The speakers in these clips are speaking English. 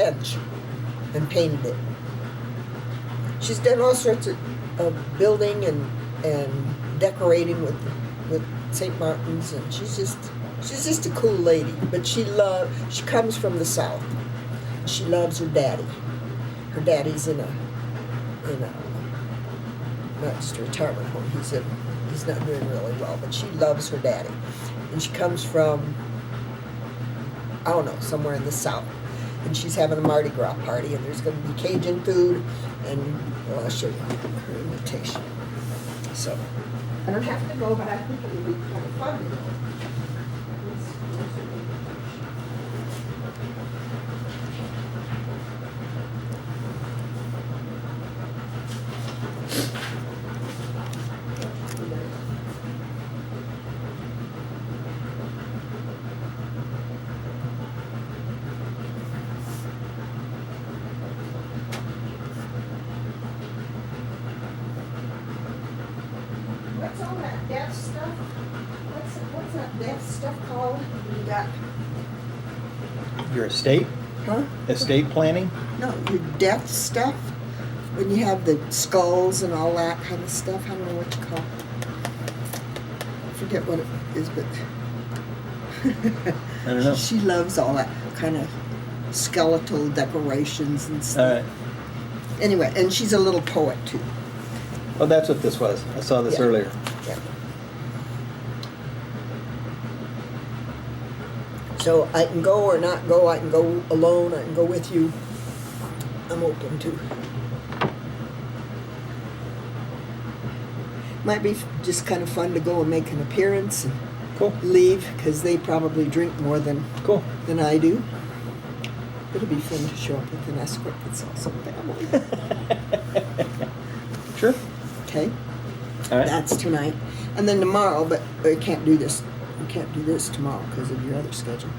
bench and painted it. She's done all sorts of building and decorating with St. Martin's, and she's just a cool lady. But she comes from the South. She loves her daddy. Her daddy's in a not just a retirement home. He's not doing really well, but she loves her daddy. And she comes from, I don't know, somewhere in the South. And she's having a Mardi Gras party, and there's going to be Cajun food, and well, I'll show you her invitation. So, I don't have to go, but I think it would be kind of fun to go. What's all that deaf stuff? What's that deaf stuff called? You got, Your estate? huh? Estate planning? No, your deaf stuff. When you have the skulls and all that kind of stuff. I don't know what you call it. I forget what it is, but I don't know. she loves all that kind of skeletal decorations and All stuff. right. Anyway, and she's a little poet too. Oh, that's what this was. I saw this Yeah. earlier. Yeah. So I can go or not go. I can go alone. I can go with you. I'm open to. Might be just kind of fun to go and make an appearance and Cool. leave, because they probably drink more than Cool. I do. It'll be fun to show up with an escort that's also family. Sure. Okay. All right. That's tonight. And then tomorrow, but we can't do this. We can't do this tomorrow because of your other schedule.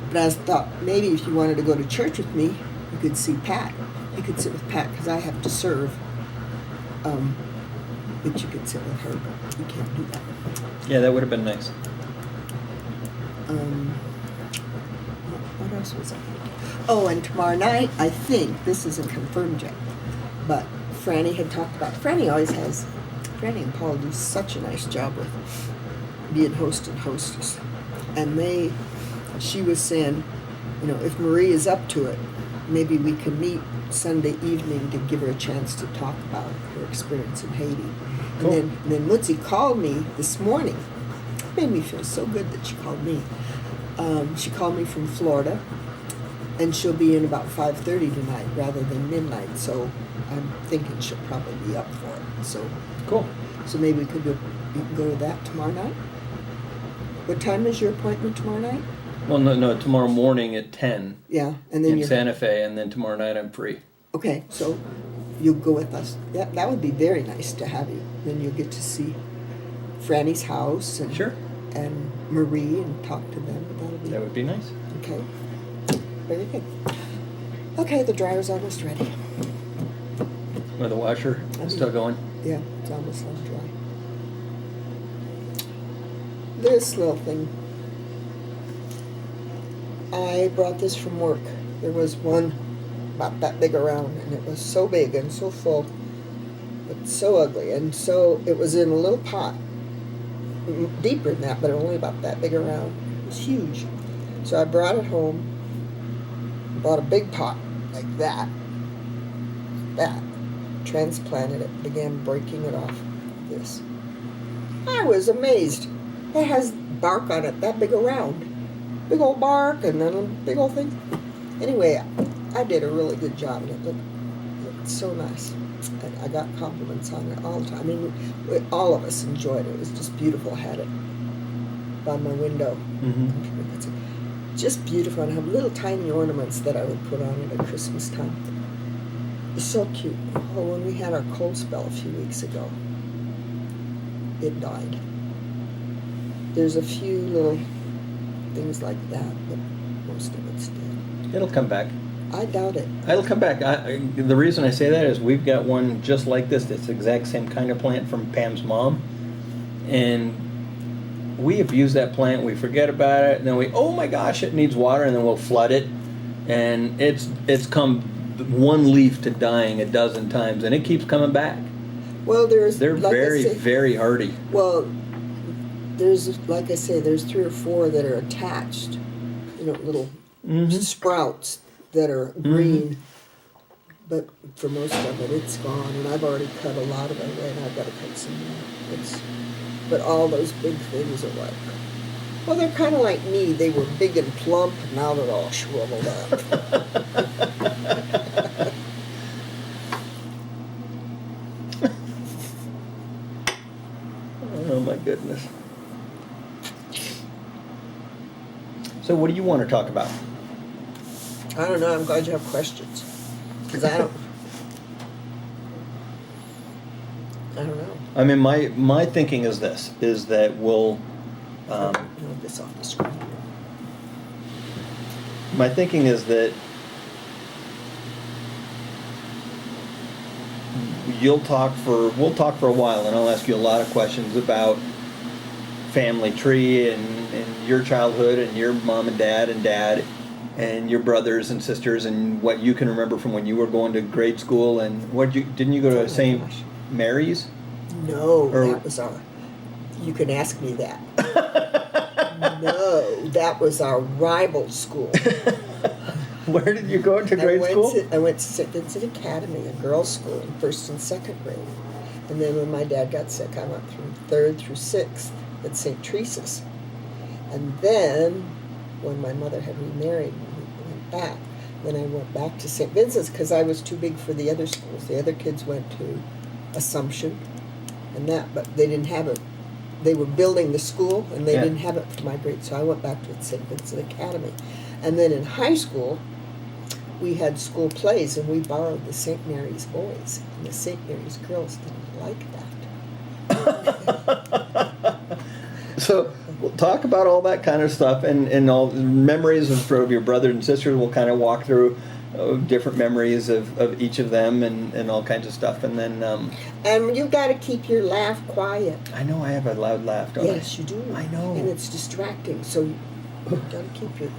But I thought maybe if you wanted to go to church with me, you could see Pat. You could sit with Pat because I have to serve. But you could sit with her, but you can't do that. Yeah, that would have been nice. What else was I thinking? Oh, and tomorrow night, I think, this isn't confirmed yet, but Franny had talked about, Franny and Paul do such a nice job with being host and hostess. And she was saying, if Marie is up to it, maybe we can meet Sunday evening to give her a chance to talk about her experience in Haiti. Cool. And then Mutzi called me this morning. It made me feel so good that she called me. She called me from Florida, and she'll be in about 5:30 tonight rather than midnight. So I'm thinking she'll probably be up for it. So Cool. maybe we can go to that tomorrow night. What time is your appointment tomorrow night? Well, no, tomorrow morning at 10 Yeah, and then in you're Santa Fe, and then tomorrow night I'm free. okay. So you'll go with us. That would be very nice to have you. Then you'll get to see Franny's house and Sure. and Marie and talk to them. That would be nice. Okay. Very good. Okay, the dryer's almost ready. With the washer still going. Yeah, it's almost all dry. This little thing. I brought this from work. There was one about that big around, and it was so big and so full, but so ugly. And so it was in a little pot, deeper than that, but only about that big around. It was huge. So I brought it home, bought a big pot like that, transplanted it, began breaking it off. This. I was amazed. It has bark on it that big around. Big old bark and then a big old thing. Anyway, I did a really good job, and it looked so nice. And I got compliments on it all the time. I mean, all of us enjoyed it. It was just beautiful. I had it by my window. Mm-hmm. It's just beautiful. And I have little tiny ornaments that I would put on it at Christmas time. It's so cute. Oh, when we had our cold spell a few weeks ago, it died. There's a few little things like that, but most of it's dead. It'll come back. I doubt it. It'll come back. The reason I say that is we've got one just like this. It's the exact same kind of plant from Pam's mom. And we abuse that plant. We forget about it. And then oh my gosh, it needs water. And then we'll flood it. and it's come one leaf to dying a dozen times, and it keeps coming back. Well, They're like I very, say- very hardy. Well, there's, like I say, there's 3 or 4 that are attached, little sprouts that are green. But for most of it, it's gone, and I've already cut a lot of it away, and I've got to cut some more. But all those big things are like, well, they're kind of like me. They were big and plump, and now they're all shriveled up. Oh my goodness. So what do you want to talk about? I don't know. I'm glad you have questions, because I don't know. I mean, my thinking is this, is that we'll, Move this off the screen. my thinking is that we'll talk for a while, and I'll ask you a lot of questions about family tree and your childhood and your mom and dad and your brothers and sisters and what you can remember from when you were going to grade school, and didn't you go to Oh my St. gosh. Mary's? No, Or- that was our. You can ask me that. No, that was our rival school. Where did you go to grade school? I went to St. Vincent Academy, a girls' school, in 1st and 2nd grade. And then when my dad got sick, I went from 3rd through 6th at St. Teresa's. And then, when my mother had remarried and we went back, then I went back to St. Vincent's because I was too big for the other schools. The other kids went to Assumption and that, but they didn't have it. They were building the school, and they Yeah. didn't have it for my grade, so I went back to St. Vincent Academy. And then in high school, we had school plays, and we borrowed the St. Mary's boys, and the St. Mary's girls didn't like that. So we'll talk about all that kind of stuff and all the memories of your brothers and sisters. We'll kind of walk through different memories of each of them and all kinds of stuff. And then And you got to keep your laugh quiet. I know I have a loud laugh, don't Yes, you do. I know. And it's distracting, so you got to keep your...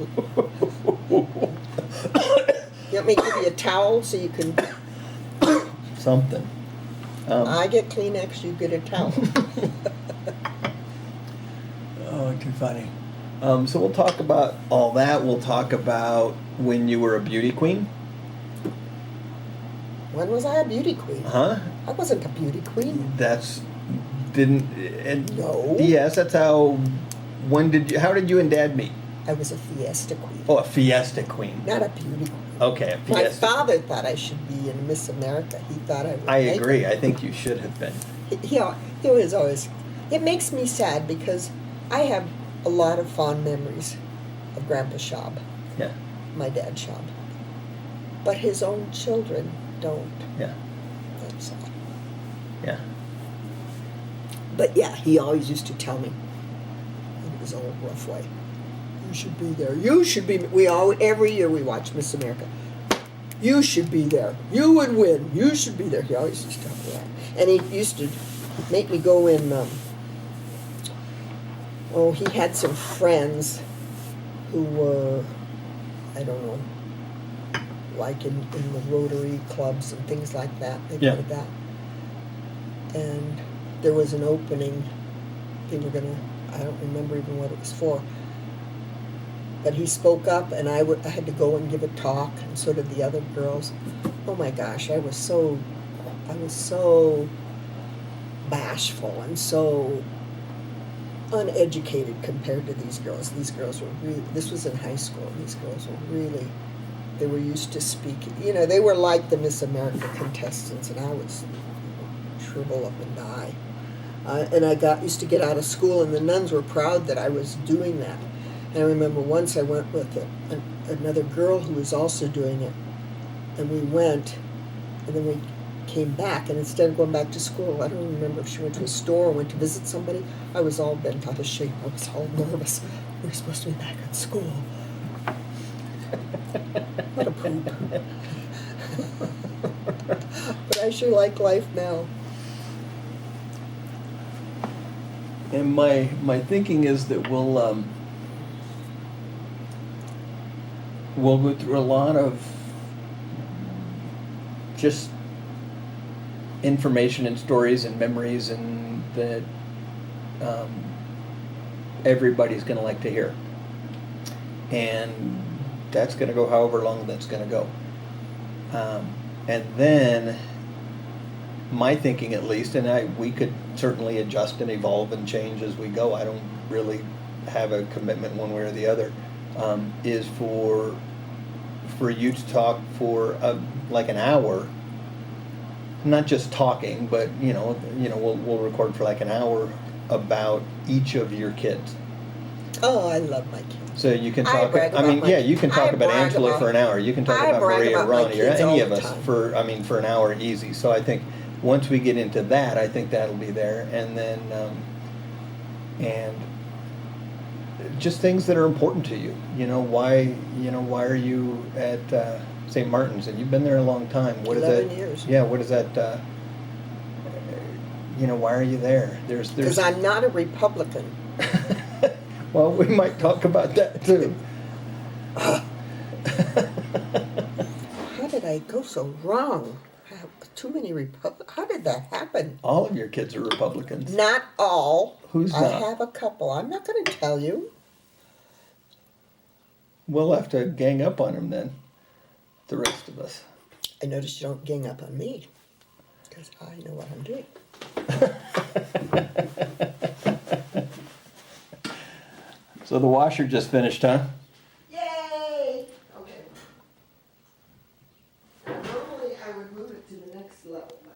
You want me to give you a towel so you can... I? Something. I get Kleenex, you get a towel. Oh, too funny. So we'll talk about all that. We'll talk about when you were a beauty queen. When was I a beauty queen? Huh? I wasn't a beauty queen. No. Yes, that's how. How did you and Dad meet? I was a fiesta queen, Oh, a fiesta queen. not a beauty queen. Okay, a My fiesta. father thought I should be in Miss America. He thought I would. I make agree. it. I think you should have been. He was always. It makes me sad because I have a lot of fond memories of Grandpa Schaub, Yeah, my dad Schaub, but his own children don't. yeah, That's sad. yeah. But yeah, he always used to tell me in his old rough way, "You should be there. You should be." Every year we watch Miss America. You should be there. You would win. You should be there. He always used to tell me that, and he used to make me go in. He had some friends who were, I don't know, like in the Rotary clubs and things like that. They Yeah. did that. And there was an opening. They were going to, I don't remember even what it was for. But he spoke up, and I had to go and give a talk, and so did the other girls. Oh my gosh, I was so bashful and so uneducated compared to these girls. These girls were really, this was in high school, and these girls were really, they were used to speaking. They were like the Miss America contestants, and I was shrivel up and die. And I used to get out of school, and the nuns were proud that I was doing that. And I remember once I went with another girl who was also doing it, and we went, and then we came back, and instead of going back to school, I don't even remember if she went to a store or went to visit somebody, I was all bent out of shape. I was all nervous. We were supposed to be back at school. What a poop. But I sure like life now. And my thinking is that we'll go through a lot of just information and stories and memories and that everybody's going to like to hear. And that's going to go however long that's going to go. And then my thinking, at least, and we could certainly adjust and evolve and change as we go. I don't really have a commitment one way or the other. Is for you to talk for like an hour, not just talking, but we'll record for like an hour about each of your kids. Oh, I love my kids. So you can I talk. brag about my You can talk I about brag Angela about- for an hour. You can talk I about brag Maria or about my Ronnie or kids any all of the us time. for an hour easy. So I think once we get into that, I think that'll be there, and then and just things that are important to you. Why are you at St. Martin's, and you've been there a long time. What is 11 that? years. Yeah. What is that? Why are you there? There's. Because I'm not a Republican. Well, we might talk about that too. How did I go so wrong? I have too many How did that happen? All of your kids are Republicans. Not all. Who's I not? have a couple. I'm not going to tell you. We'll have to gang up on him then. The rest of us. I noticed you don't gang up on me. Because I know what I'm doing. So the washer just finished, huh?